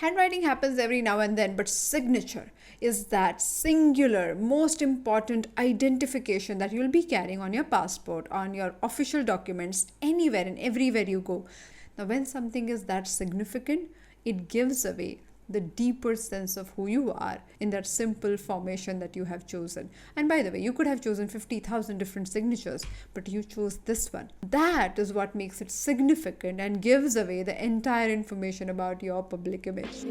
Handwriting happens every now and then, but signature is that singular, most important identification that you'll be carrying on your passport, on your official documents, anywhere and everywhere you go. Now, when something is that significant, it gives away the deeper sense of who you are in that simple formation that you have chosen. And by the way, you could have chosen 50,000 different signatures, but you chose this one. That is what makes it significant and gives away the entire information about your public image.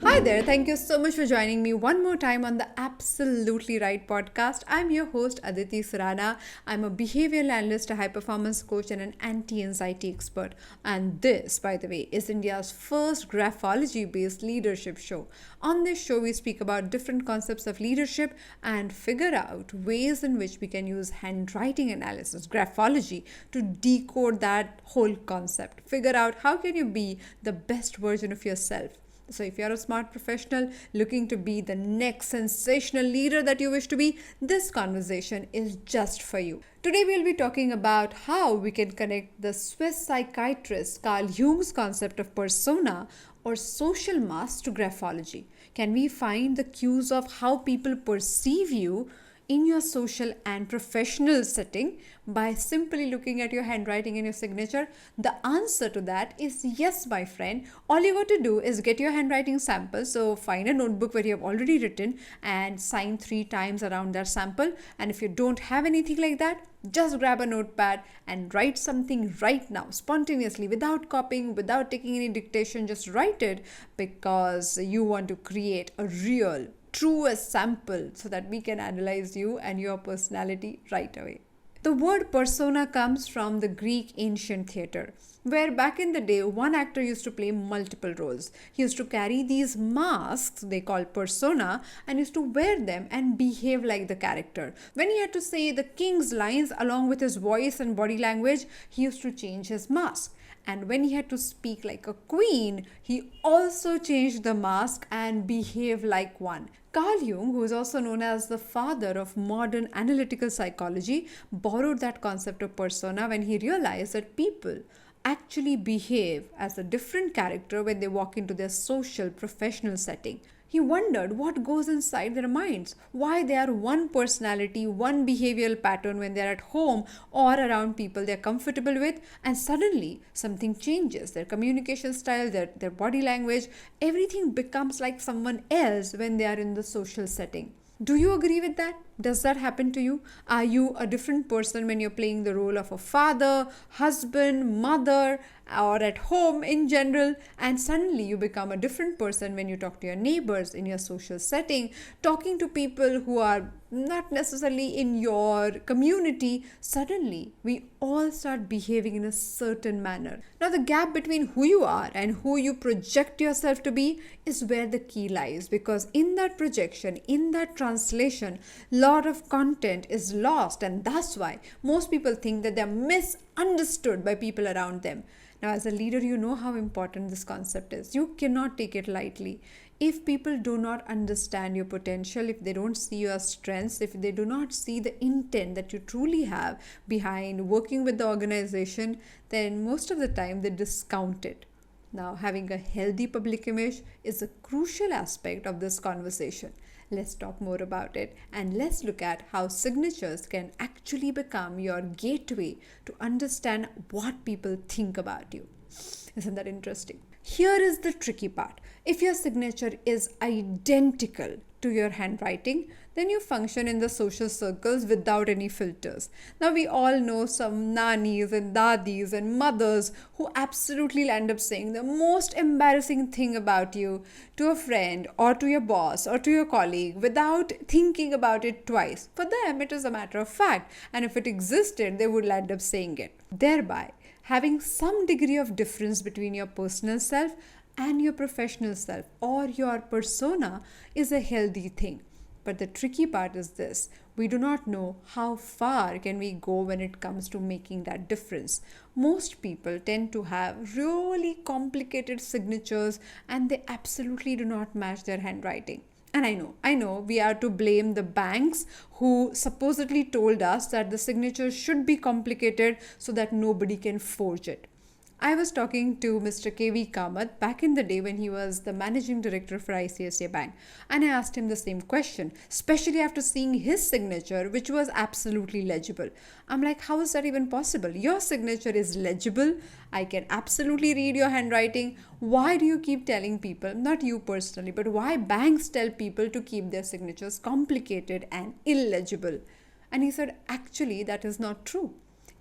Hi there, thank you so much for joining me one more time on the Absolutely Right podcast. I'm your host Aditi Surana. I'm a behavioral analyst, a high performance coach, and an anti-anxiety expert. And this, by the way, is India's first graphology based leadership show. On this show, we speak about different concepts of leadership and figure out ways in which we can use handwriting analysis, graphology, to decode that whole concept. Figure out how can you be the best version of yourself. So if you're a smart professional looking to be the next sensational leader that you wish to be, this conversation is just for you. Today we'll be talking about how we can connect the Swiss psychiatrist Carl Jung's concept of persona or social mask to graphology. Can we find the cues of how people perceive you in your social and professional setting by simply looking at your handwriting and your signature? The answer to that is yes, my friend. All you got to do is get your handwriting sample. So find a notebook where you have already written and sign 3 times around that sample. And if you don't have anything like that, just grab a notepad and write something right now, spontaneously, without copying, without taking any dictation. Just write it because you want to create a real truest sample so that we can analyze you and your personality right away. The word persona comes from the Greek ancient theater, where back in the day, one actor used to play multiple roles. He used to carry these masks, they call persona, and used to wear them and behave like the character. When he had to say the king's lines along with his voice and body language, he used to change his mask. And when he had to speak like a queen, he also changed the mask and behaved like one. Carl Jung, who is also known as the father of modern analytical psychology, borrowed that concept of persona when he realized that people actually behave as a different character when they walk into their social professional setting. He wondered what goes inside their minds, why they are one personality, one behavioral pattern when they're at home or around people they're comfortable with, and suddenly something changes. Their communication style, their body language, everything becomes like someone else when they are in the social setting. Do you agree with that? Does that happen to you? Are you a different person when you're playing the role of a father, husband, mother, or at home in general? And suddenly you become a different person when you talk to your neighbors in your social setting, talking to people who are not necessarily in your community. Suddenly we all start behaving in a certain manner. Now the gap between who you are and who you project yourself to be is where the key lies, because in that projection, in that translation, lot of content is lost, and that's why most people think that they're misunderstood by people around them. Now, as a leader, you know how important this concept is. You cannot take it lightly. If people do not understand your potential, if they don't see your strengths, if they do not see the intent that you truly have behind working with the organization, then most of the time they discount it. Now, having a healthy public image is a crucial aspect of this conversation. Let's talk more about it, and let's look at how signatures can actually become your gateway to understand what people think about you. Isn't that interesting? Here is the tricky part. If your signature is identical to your handwriting, then you function in the social circles without any filters. Now we all know some nannies and dadis and mothers who absolutely end up saying the most embarrassing thing about you to a friend or to your boss or to your colleague without thinking about it twice. For them, it is a matter of fact, and if it existed, they would end up saying it. Thereby, having some degree of difference between your personal self and your professional self or your persona is a healthy thing. But the tricky part is this: we do not know how far can we go when it comes to making that difference. Most people tend to have really complicated signatures and they absolutely do not match their handwriting. And I know we are to blame the banks who supposedly told us that the signature should be complicated so that nobody can forge it. I was talking to Mr. KV Kamath back in the day when he was the managing director for ICICI Bank, and I asked him the same question, especially after seeing his signature, which was absolutely legible. I'm like, how is that even possible? Your signature is legible. I can absolutely read your handwriting. Why do you keep telling people, not you personally, but why banks tell people to keep their signatures complicated and illegible? And he said, actually, that is not true.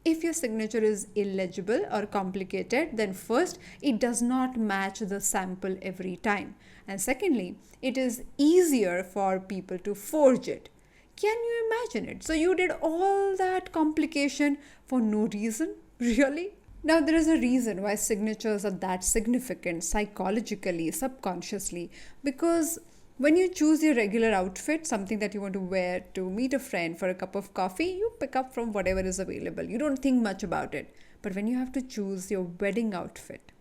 If your signature is illegible or complicated, then first, it does not match the sample every time. And secondly, it is easier for people to forge it. Can you imagine it? So you did all that complication for no reason? Really? Now, there is a reason why signatures are that significant psychologically, subconsciously, because when you choose your regular outfit, something that you want to wear to meet a friend for a cup of coffee, you pick up from whatever is available. You don't think much about it. But when you have to choose your wedding outfit,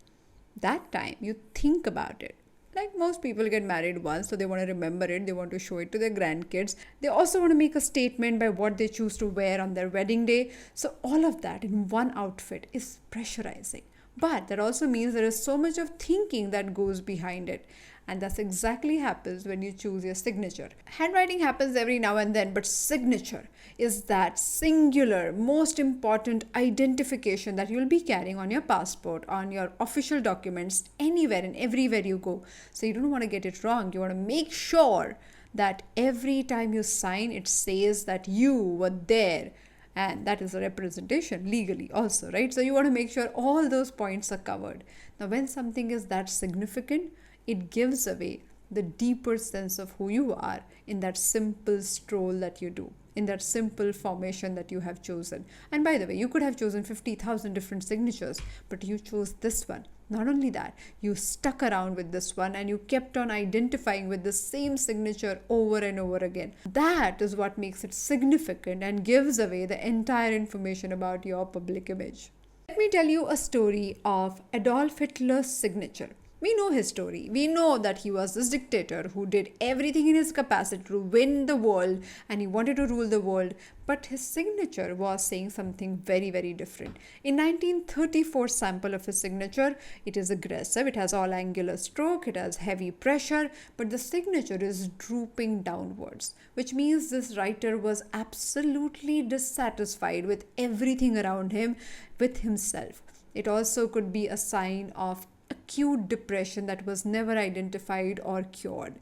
that time you think about it. Like most people get married once, so they want to remember it, they want to show it to their grandkids. They also want to make a statement by what they choose to wear on their wedding day. So all of that in one outfit is pressurizing. But that also means there is so much of thinking that goes behind it. And that's exactly happens when you choose your signature. Handwriting happens every now and then, but signature is that singular, most important identification that you'll be carrying on your passport, on your official documents, anywhere and everywhere you go. So you don't want to get it wrong. You want to make sure that every time you sign, it says that you were there. And that is a representation legally also, right? So you want to make sure all those points are covered. Now, when something is that significant, it gives away the deeper sense of who you are in that simple stroll that you do, in that simple formation that you have chosen. And by the way, you could have chosen 50,000 different signatures, but you chose this one. Not only that, you stuck around with this one and you kept on identifying with the same signature over and over again. That is what makes it significant and gives away the entire information about your public image. Let me tell you a story of Adolf Hitler's signature. We know his story. We know that he was this dictator who did everything in his capacity to win the world and he wanted to rule the world. But his signature was saying something very, very different. In 1934 sample of his signature, it is aggressive. It has all angular stroke. It has heavy pressure. But the signature is drooping downwards, which means this writer was absolutely dissatisfied with everything around him, with himself. It also could be a sign of acute depression that was never identified or cured.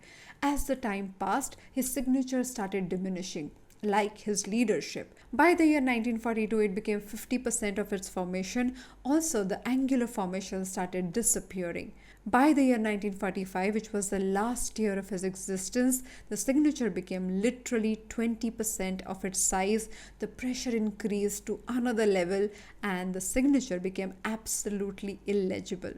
As the time passed, his signature started diminishing, like his leadership. By the year 1942, it became 50% of its formation. Also, the angular formation started disappearing. By the year 1945, which was the last year of his existence, the signature became literally 20% of its size. The pressure increased to another level and the signature became absolutely illegible.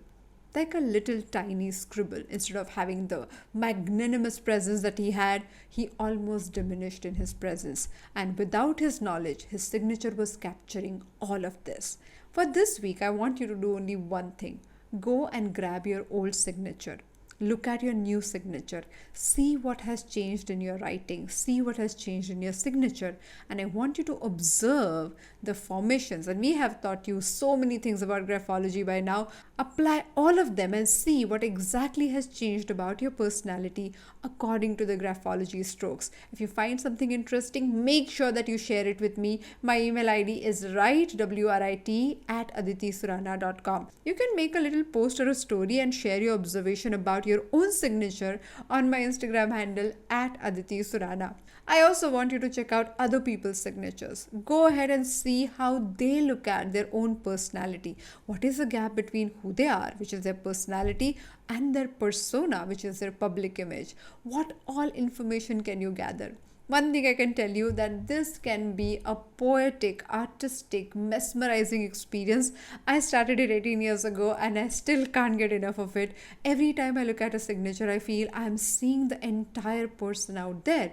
Like a little tiny scribble. Instead of having the magnanimous presence that he had, he almost diminished in his presence. And without his knowledge, his signature was capturing all of this. For this week, I want you to do only one thing. Go and grab your old signature. Look at your new signature. See what has changed in your writing. See what has changed in your signature. And I want you to observe the formations. And we have taught you so many things about graphology by now. Apply all of them and see what exactly has changed about your personality according to the graphology strokes. If you find something interesting, make sure that you share it with me. My email ID is writ@aditisurana.com. You can make a little post or a story and share your observation about your own signature on my Instagram handle @aditisurana. I also want you to check out other people's signatures. Go ahead and see how they look at their own personality. What is the gap between who they are, which is their personality, and their persona, which is their public image? What all information can you gather? One thing I can tell you that this can be a poetic, artistic, mesmerizing experience. I started it 18 years ago and I still can't get enough of it. Every time I look at a signature, I feel I'm seeing the entire person out there.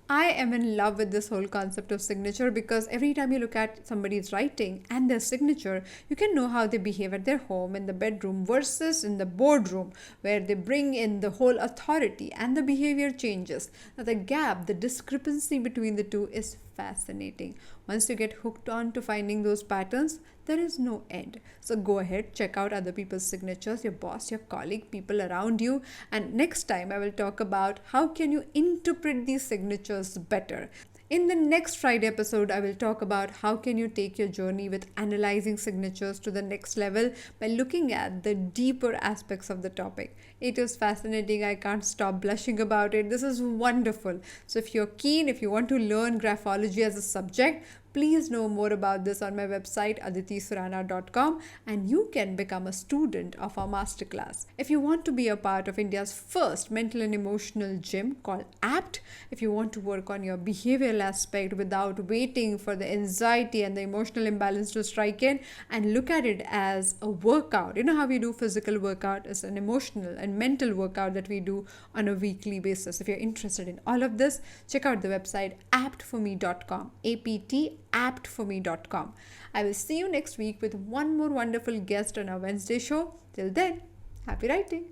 I am in love with this whole concept of signature because every time you look at somebody's writing and their signature, you can know how they behave at their home, in the bedroom versus in the boardroom, where they bring in the whole authority and the behavior changes. Now, the gap, the discrepancy between the two is fascinating. Once you get hooked on to finding those patterns, there is no end. So go ahead, check out other people's signatures, your boss, your colleague, people around you. And next time I will talk about how can you interpret these signatures better. In the next Friday episode, I will talk about how can you take your journey with analyzing signatures to the next level by looking at the deeper aspects of the topic. It is fascinating. I can't stop blushing about it. This is wonderful. So if you're keen, if you want to learn graphology as a subject, please know more about this on my website aditisurana.com, and you can become a student of our masterclass. If you want to be a part of India's first mental and emotional gym called APT, if you want to work on your behavioral aspect without waiting for the anxiety and the emotional imbalance to strike in, and look at it as a workout. You know how we do physical workout is an emotional and mental workout that we do on a weekly basis. If you're interested in all of this, check out the website aptforme.com. aptforme.com. I will see you next week with one more wonderful guest on our Wednesday show. Till then, happy writing.